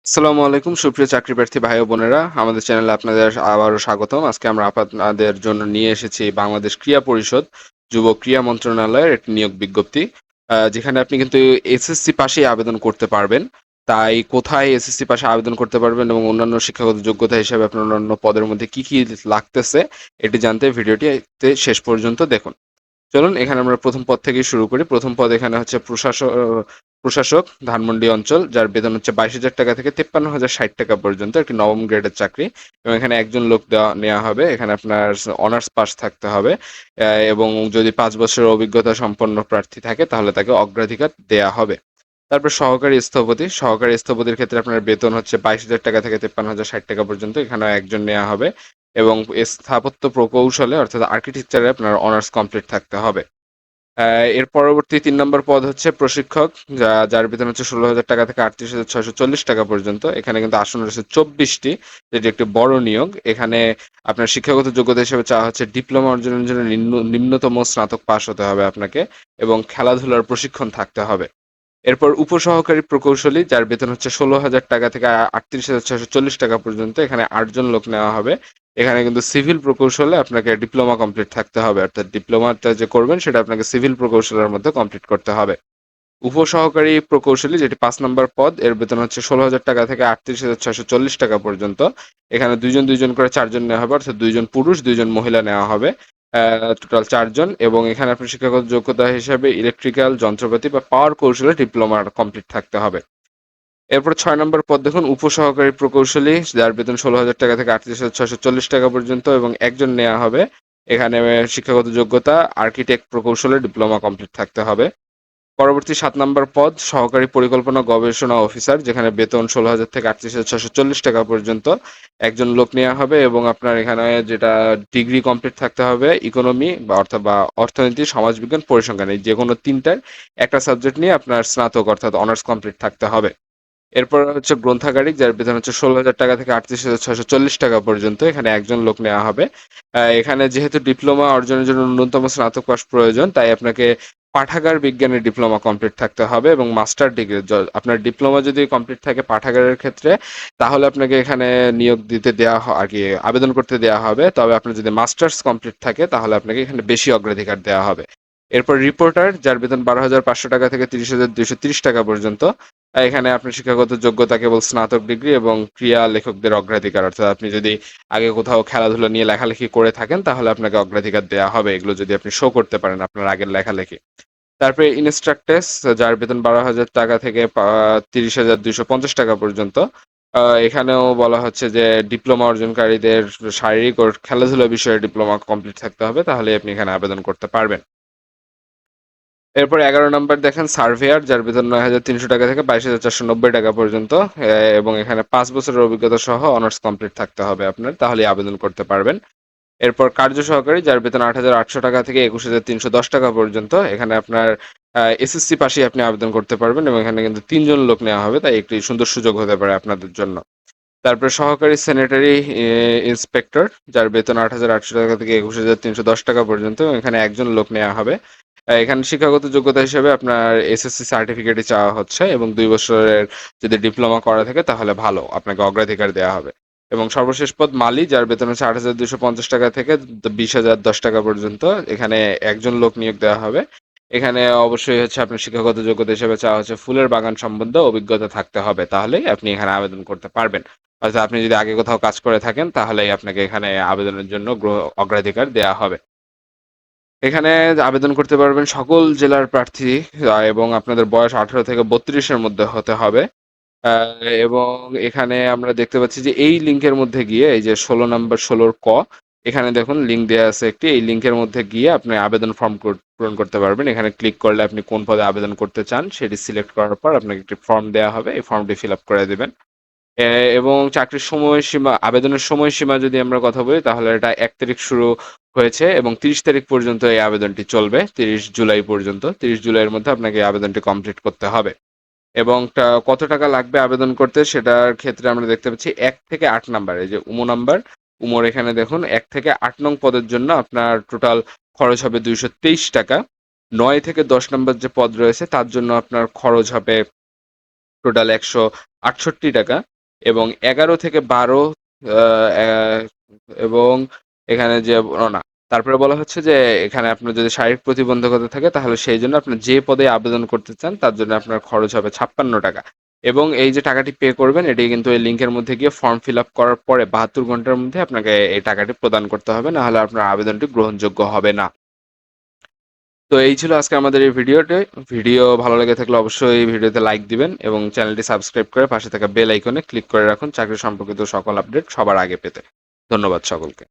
আসসালামু আলাইকুম সুপ্রিয় চাকরি প্রার্থী ভাই ও বোনেরা, আমাদের চ্যানেলে আপনাদের আবারও স্বাগতম। আজকে আমরা আপনাদের জন্য নিয়ে এসেছি বাংলাদেশ ক্রীড়া পরিষদ যুব ক্রীড়া মন্ত্রণালয়ের একটি নিয়োগ বিজ্ঞপ্তি, যেখানে আপনি কিন্তু এসএসসি পাশেই আবেদন করতে পারবেন। তাই কোথায় এসএসসি পাশে আবেদন করতে পারবেন এবং অন্যান্য শিক্ষাগত যোগ্যতা হিসেবে আপনার অন্যান্য পদের মধ্যে কি কি লাগতেছে এটি জানতে ভিডিওটি শেষ পর্যন্ত দেখুন। চলুন এখানে আমরা প্রথম পদ থেকেই শুরু করি। প্রথম পদ এখানে হচ্ছে প্রশাসক ধানমন্ডি অঞ্চল, যার বেতন হচ্ছে 22,000 টাকা থেকে 53,060 টাকা পর্যন্ত, একটি নবম গ্রেডের চাকরি। এবং এখানে একজন লোক নেওয়া হবে। এখানে আপনার অনার্স পাস থাকতে হবে, এবং যদি 5 বছরের অভিজ্ঞতা সম্পন্ন প্রার্থী থাকে তাহলে তাকে অগ্রাধিকার দেয়া হবে। তারপর সহকারী স্থপতির ক্ষেত্রে আপনার বেতন হচ্ছে 22,000 টাকা থেকে 53,060 টাকা পর্যন্ত, এখানে একজন নেওয়া হবে। এবং স্থাপত্য প্রকৌশলে অর্থাৎ আর্কিটেকচারে আপনার অনার্স কমপ্লিট থাকতে হবে। এর পরবর্তী 3 নম্বর পদ হচ্ছে প্রশিক্ষক, যার বেতন হচ্ছে 16,000 টাকা থেকে 38,640 টাকা পর্যন্ত। এখানে কিন্তু আসন রয়েছে 24টি, যেটি একটি বড় নিয়োগ। এখানে আপনার শিক্ষাগত যোগ্যতা হিসেবে চাওয়া হচ্ছে ডিপ্লোমা অর্জনের জন্য নিম্নতম স্নাতক পাশ হতে হবে আপনাকে, এবং খেলাধুলার প্রশিক্ষণ থাকতে হবে। এরপর উপসহকারী প্রকৌশলী, যার বেতন হচ্ছে 16,000 টাকা থেকে 38,640 টাকা পর্যন্ত। এখানে 8জন লোক নেওয়া হবে। এখানে কিন্তু সিভিল প্রকৌশলে আপনাকে ডিপ্লোমা কমপ্লিট থাকতে হবে, অর্থাৎ ডিপ্লোমাটা যে করবেন সেটা আপনাকে সিভিল প্রকৌশলের মধ্যে কমপ্লিট করতে হবে। উপসহকারী প্রকৌশলী, যেটি 5 নম্বর পদ, এর বেতন হচ্ছে 16,000 টাকা থেকে 38,640 টাকা পর্যন্ত। এখানে দুইজন দুইজন করে 4জন নেওয়া হবে, অর্থাৎ 2জন পুরুষ 2জন মহিলা নেওয়া হবে, টোটাল 4জন। এবং এখানে আপনার শিক্ষাগত যোগ্যতা হিসাবে ইলেকট্রিক্যাল যন্ত্রপাতি বা পাওয়ার কৌশলে ডিপ্লোমা কমপ্লিট থাকতে হবে। এরপর 6 নম্বর পদ দেখুন, উপসহকারী প্রকৌশলী, যার বেতন 16,000 টাকা থেকে 38,640 টাকা পর্যন্ত, এবং একজন নেওয়া হবে। এখানে শিক্ষাগত যোগ্যতা আর্কিটেক্ট প্রকৌশলে ডিপ্লোমা কমপ্লিট থাকতে হবে। পরবর্তী 7 নম্বর পদ সহকারী পরিকল্পনা গবেষণা অফিসার, যেখানে বেতন 16,000 থেকে 38,640 টাকা পর্যন্ত। একজন লোক নেওয়া হবে, এবং আপনার এখানে যেটা ডিগ্রি কমপ্লিট থাকতে হবে ইকোনমি বা অর্থনীতি, সমাজবিজ্ঞান, পরিসংখ্যান, এই যে কোনো তিনটার একটা সাবজেক্ট নিয়ে আপনার স্নাতক অর্থাৎ অনার্স কমপ্লিট থাকতে হবে। এরপর হচ্ছে গ্রন্থাগারিক, যার বেতন হচ্ছে 16,000 টাকা থেকে 38,640 টাকা পর্যন্ত। এখানে একজন লোক নেওয়া হবে। এখানে যেহেতু ডিপ্লোমা অর্জনের জন্য ন্যূনতম স্নাতক পাস প্রয়োজন, তাই আপনাকে পাঠাগার বিজ্ঞানের ডিপ্লোমা কমপ্লিট থাকতে হবে, এবং মাস্টার ডিগ্রি, আপনার ডিপ্লোমা যদি কমপ্লিট থাকে পাঠাগারের ক্ষেত্রে, তাহলে আপনাকে এখানে নিয়োগ দিতে দেওয়া আর কি আবেদন করতে দেওয়া হবে। তবে আপনার যদি মাস্টার্স কমপ্লিট থাকে তাহলে আপনাকে এখানে বেশি অগ্রাধিকার দেওয়া হবে। এরপর রিপোর্টার, যার বেতন 12,500 টাকা থেকে 30,230 টাকা পর্যন্ত। এখানে আপনার শিক্ষাগত যোগ্যতা কেবল স্নাতক ডিগ্রি, এবং ক্রীড়া লেখকদের অগ্রাধিকার, অর্থাৎ আপনি যদি আগে কোথাও খেলাধুলা নিয়ে লেখালেখি করে থাকেন তাহলে আপনাকে অগ্রাধিকার দেওয়া হবে, এগুলো যদি আপনি শো করতে পারেন আপনার আগের লেখালেখি। তারপরে ইনস্ট্রাক্টেস, যার বেতন 12,000 টাকা থেকে 30,250 টাকা পর্যন্ত। এখানেও বলা হচ্ছে যে ডিপ্লোমা অর্জনকারীদের শারীরিক ও খেলাধুলা বিষয়ে ডিপ্লোমা কমপ্লিট থাকতে হবে, তাহলে আপনি এখানে আবেদন করতে পারবেন। এরপর 11 নম্বর দেখেন সার্ভেয়ার, যার বেতন 9,300 টাকা থেকে 22,490 টাকা পর্যন্ত। এবং এখানে 5 বছরের অভিজ্ঞতা সহ অনার্স কমপ্লিট থাকতে হবে আপনার, তাহলে আবেদন করতে পারবেন। এরপর কার্য সহকারী, যার বেতন 8,800 টাকা থেকে 21,310 টাকা পর্যন্ত। এখানে আপনার এসএসসি পাশেই আপনি আবেদন করতে পারবেন, এবং এখানে কিন্তু 3জন লোক নেওয়া হবে, তাই একটি সুন্দর সুযোগ হতে পারে আপনাদের জন্য। তারপরে সহকারী স্যানিটারি ইন্সপেক্টর, যার বেতন 8,800 টাকা থেকে 21,310 টাকা পর্যন্ত, এবং এখানে একজন লোক নেওয়া হবে। এখানে শিক্ষাগত যোগ্যতা হিসেবে আপনার এসএসসি সার্টিফিকেটই চাওয়া হচ্ছে, এবং 2 বছরের যদি ডিপ্লোমা করা থাকে তাহলে ভালো, আপনাকে অগ্রাধিকার দেওয়া হবে। এবং সর্বশেষ পদ মালি, যার বেতন হচ্ছে 8,250 টাকা থেকে 20,010 টাকা পর্যন্ত। এখানে একজন লোক নিয়োগ দেওয়া হবে। এখানে অবশ্যই হচ্ছে আপনার শিক্ষাগত যোগ্যতা হিসেবে চাওয়া হচ্ছে ফুলের বাগান সম্বন্ধে অভিজ্ঞতা থাকতে হবে, তাহলেই আপনি এখানে আবেদন করতে পারবেন। অর্থাৎ আপনি যদি আগে কোথাও কাজ করে থাকেন তাহলেই আপনাকে এখানে আবেদনের জন্য অগ্রাধিকার দেওয়া হবে। এখানে আবেদন করতে পারবেন সকল জেলার প্রার্থী, এবং আপনাদের বয়স 18 থেকে 32-এর মধ্যে হতে হবে। এবং এখানে আমরা দেখতে পাচ্ছি যে এই লিঙ্কের মধ্যে গিয়ে, এই যে 16 নম্বর 16 এখানে দেখুন লিঙ্ক দেওয়া আছে একটি, এই লিঙ্কের মধ্যে গিয়ে আপনি আবেদন ফর্ম পূরণ করতে পারবেন। এখানে ক্লিক করলে আপনি কোন পদে আবেদন করতে চান সেটি সিলেক্ট করার পর আপনাকে একটি ফর্ম দেওয়া হবে, এই ফর্মটি ফিল আপ করে দেবেন। এবং চাকরির সময়সীমা, আবেদনের সময়সীমা যদি আমরা কথা বলি তাহলে এটা 1 তারিখ শুরু হয়েছে, এবং 30 তারিখ পর্যন্ত এই আবেদনটি চলবে, 30 জুলাই পর্যন্ত। 30 জুলাইয়ের মধ্যে আপনাকে এই আবেদনটি কমপ্লিট করতে হবে। এবং কত টাকা লাগবে আবেদন করতে সেটার ক্ষেত্রে আমরা দেখতে পাচ্ছি 1 থেকে 8 নাম্বার, এই যে উমো নাম্বার, উমোর এখানে দেখুন 1 থেকে 8 নং পদের জন্য আপনার টোটাল খরচ হবে 223 টাকা। 9 থেকে 10 নম্বর যে পদ রয়েছে তার জন্য আপনার খরচ হবে টোটাল 168 টাকা। এবং 11 থেকে 12 এবং এখানে যে না, তারপরে বলা হচ্ছে যে এখানে আপনার যদি শারীরিক প্রতিবন্ধকতা থাকে তাহলে সেই জন্য আপনার যে পদে আবেদন করতে চান তার জন্য আপনার খরচ হবে 56 টাকা। এবং এই যে টাকাটি পে করবেন এটি কিন্তু এই লিঙ্কের মধ্যে গিয়ে ফর্ম ফিল আপ করার পরে 72 ঘন্টার মধ্যে আপনাকে এই টাকাটি প্রদান করতে হবে, না হলে আপনার আবেদনটি গ্রহণযোগ্য হবে না। তো এই ছিল আজকে আমাদের এই ভিডিও ভালো লেগে থাকলে অবশ্যই এই ভিডিওতে লাইক দিবেন এবং চ্যানেলটি সাবস্ক্রাইব করে পাশে থাকা বেল আইকনে ক্লিক করে রাখুন চাকরি সম্পর্কিত সকল আপডেট সবার আগে পেতে। ধন্যবাদ সকলকে।